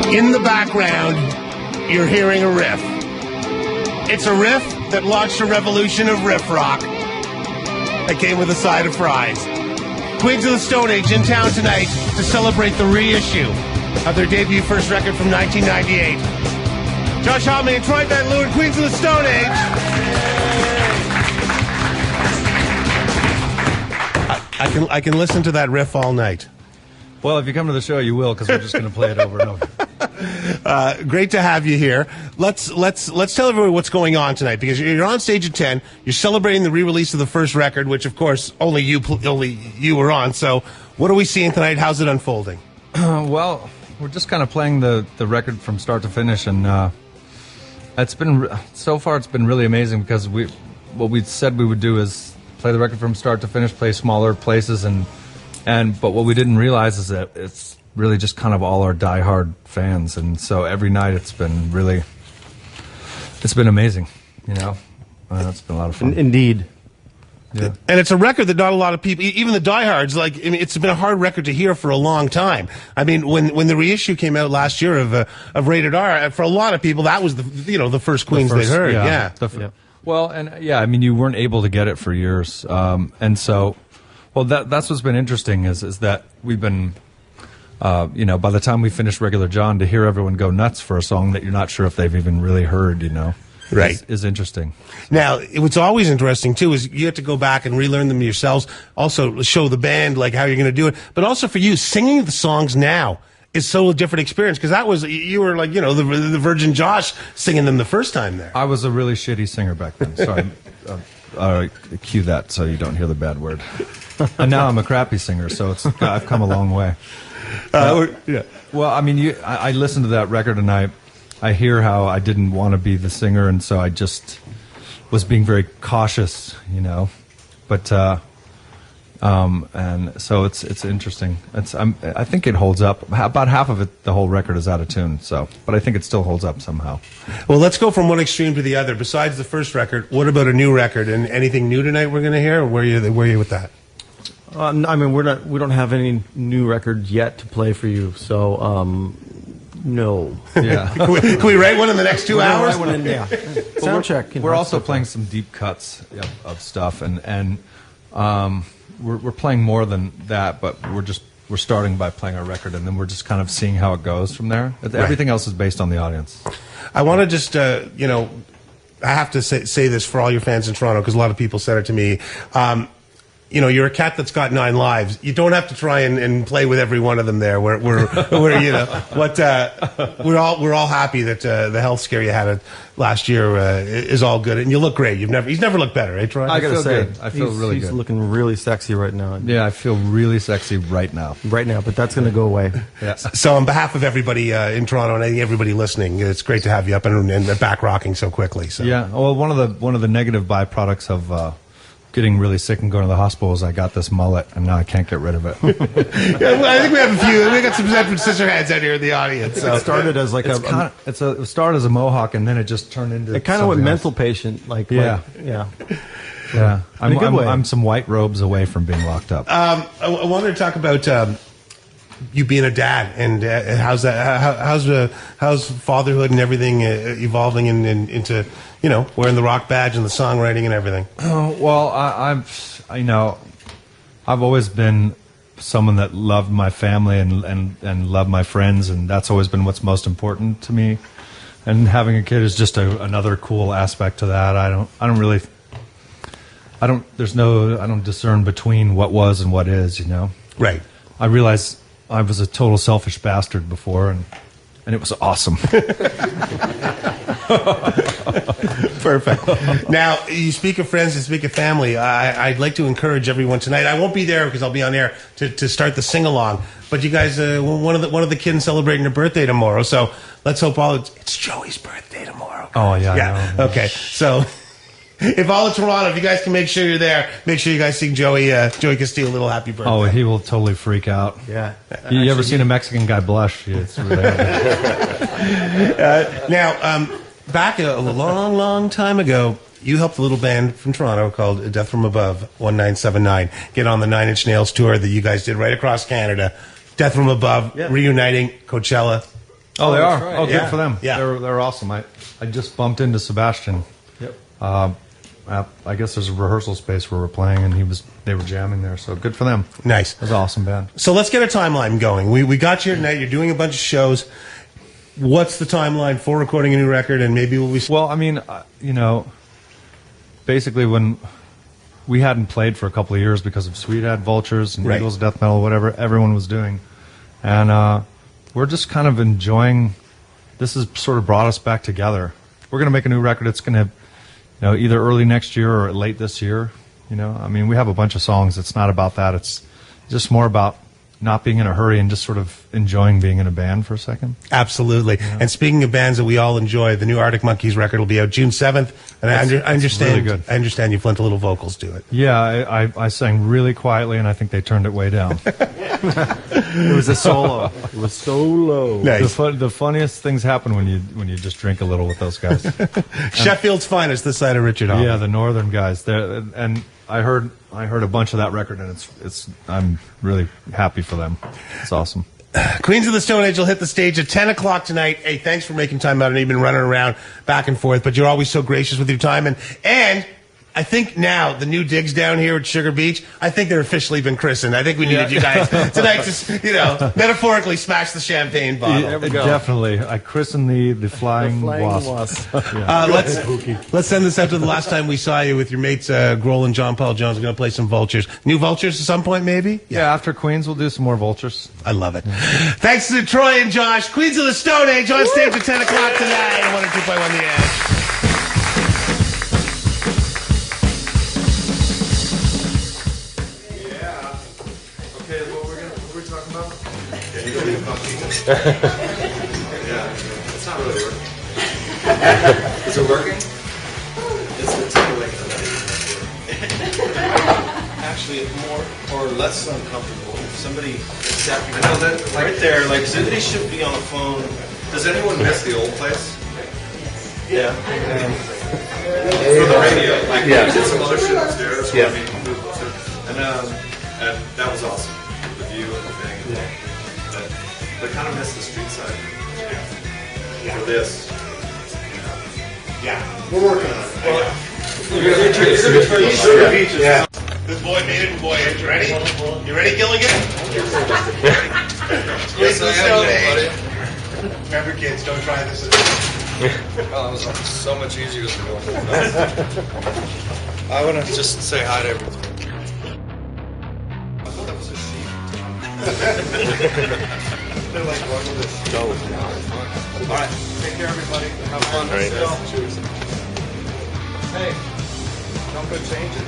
In the background, you're hearing a riff. It's a riff that launched a revolution of riff rock that came with a side of fries. Queens of the Stone Age in town tonight to celebrate the reissue of their debut first record from 1998. Josh Homme and Troy Van Leeuwen, Queens of the Stone Age. I can listen to that riff all night. Well, if you come to the show, you will, because we're just going to play it over and over. Great to have you here. Let's tell everybody what's going on tonight, because you're on stage at 10. You're celebrating the re-release of the first record, which of course only you were on. So, what are we seeing tonight? How's it unfolding? Well, we're just kind of playing the record from start to finish, and it's been so far it's been really amazing, because what we said we would do is play the record from start to finish, play smaller places, but what we didn't realize is that it's really just kind of all our diehard fans, and so every night it's been amazing, you know. It's been a lot of fun. Indeed. Yeah. And it's a record that not a lot of people, even the diehards, like, I mean, it's been a hard record to hear for a long time. I mean, when the reissue came out last year of Rated R, for a lot of people, that was the first Queens they heard. Yeah. Well, and yeah, I mean, you weren't able to get it for years, and so, well, that's what's been interesting is that we've been, by the time we finished Regular John, to hear everyone go nuts for a song that you're not sure if they've even really heard, right, is interesting. Now, what's always interesting too is you have to go back and relearn them yourselves. Also, show the band like how you're going to do it, but also for you, singing the songs now is so a different experience, because that was, you were like, the Virgin Josh singing them the first time there. I was a really shitty singer back then, so cue that so you don't hear the bad word. And now I'm a crappy singer, so I've come a long way. Yeah. Well, I mean, I listened to that record, and I hear how I didn't want to be the singer, and so I just was being very cautious, but and so it's interesting. I think it holds up. About half of it, the whole record is out of tune. So, but I think it still holds up somehow. Well, let's go from one extreme to the other. Besides the first record, what about a new record? And anything new tonight we're going to hear? Or where are you with that? I mean, we don't have any new record yet to play for you. So, no. Yeah. Can we write one in the next 2 hours? Yeah. Sound check. We're also playing some deep cuts of stuff, and we're playing more than that, but we're starting by playing our record, and then we're just kind of seeing how it goes from there. Everything else is based on the audience. I want to just, I have to say this for all your fans in Toronto, because a lot of people said it to me. You're a cat that's got 9 lives. You don't have to try and play with every one of them there. We're all happy that the health scare you had last year is all good, and you look great. He's never looked better, right, Troy? I gotta say, I feel really good. He's looking really sexy right now. Yeah, I feel really sexy right now. Right now, but that's going to go away. Yeah. So on behalf of everybody in Toronto and I think everybody listening, it's great to have you up and back rocking so quickly. So. Yeah. Well, one of the negative byproducts of getting really sick and going to the hospital is I got this mullet, and now I can't get rid of it. Yeah, well, I think we have a few. We got some San Francisco heads out here in the audience. So. It started as like it started as a mohawk, and then it just turned into it kind of went mental patient. Yeah. I'm some white robes away from being locked up. I wanted to talk about you being a dad, and how's fatherhood and everything evolving into wearing the rock badge and the songwriting and everything. Well, I've always been someone that loved my family and loved my friends, and that's always been what's most important to me. And having a kid is just another cool aspect to that. I don't discern between what was and what is, Right. I realized I was a total selfish bastard before, and it was awesome. Perfect. Now, you speak of friends and speak of family. I'd like to encourage everyone tonight. I won't be there because I'll be on air to start the sing-along. But you guys, one of the kids celebrating their birthday tomorrow. So let's hope it's Joey's birthday tomorrow. Oh, yeah. Okay. So if all of Toronto, if you guys can make sure you're there, make sure you guys sing Joey Castillo a little happy birthday. Oh, he will totally freak out. Yeah. You ever seen a Mexican guy blush? It's really now, back a long, long time ago, you helped a little band from Toronto called Death From Above, 1979, get on the 9 Inch Nails tour that you guys did right across Canada. Death From Above, reuniting Coachella. Oh, they that's are. right. Oh, good Yeah. for them. Yeah. They're awesome. I just bumped into Sebastian. Yep. I guess there's a rehearsal space where we're playing, and they were jamming there. So good for them. Nice. It was an awesome band. So let's get a timeline going. We got you tonight. You're doing a bunch of shows. What's the timeline for recording a new record, and maybe will we? Well, I mean, basically when we hadn't played for a couple of years because of Sweet Had Vultures and Right. Eagles, death metal, whatever everyone was doing, and we're just kind of enjoying. This has sort of brought us back together. We're going to make a new record. It's going to, either early next year or late this year. I mean, we have a bunch of songs. It's not about that. It's just more about not being in a hurry and just sort of enjoying being in a band for a second. Absolutely. And speaking of bands that we all enjoy, the new Arctic Monkeys record will be out June 7th. And I understand. really good. I understand you've lent a little vocals to it. Yeah, I sang really quietly, and I think they turned it way down. It was a solo. It was solo. Nice. The funniest things happen when you just drink a little with those guys. Sheffield's finest, this side of Richard Homme. Yeah, the northern guys. And I heard a bunch of that record, and it's I'm really happy for them. It's awesome. Queens of the Stone Age will hit the stage at 10 o'clock tonight. Hey, thanks for making time out. I know you've been running around back and forth, but you're always so gracious with your time. And I think now the new digs down here at Sugar Beach, I think they're officially been christened. I think we needed you guys tonight to, metaphorically smash the champagne bottle. There we go. Definitely. I christened the flying, wasp. Let's send this out to the last time we saw you with your mates Grohl and John Paul Jones. We're going to play some Vultures. New Vultures at some point, maybe? Yeah, after Queens, we'll do some more Vultures. I love it. Thanks to Troy and Josh. Queens of the Stone Age on stage at 10 o'clock tonight on 102.1 The Edge. Yeah, it's not really working. Is it working? It's like actually more or less uncomfortable. If somebody exactly, I know that right there, like somebody should be on the phone. Does anyone miss the old place? Yeah. For the radio, like we did some other shit upstairs. Yeah. And that was awesome. The view and the thing. Yeah. But kind of miss the street side. For this. Yeah. We're working on it. Sugar Beaches. Yeah. This boy made it, boy. You ready? You ready, Gilligan? Yes, I am, little buddy. Remember, kids, don't try this. Oh, it was so much easier than going. I want to just say hi to everyone. I thought that was a sheep. They're like running the stove now. All right, take care, everybody. Have fun. All right. Cheers. Hey, don't go change it.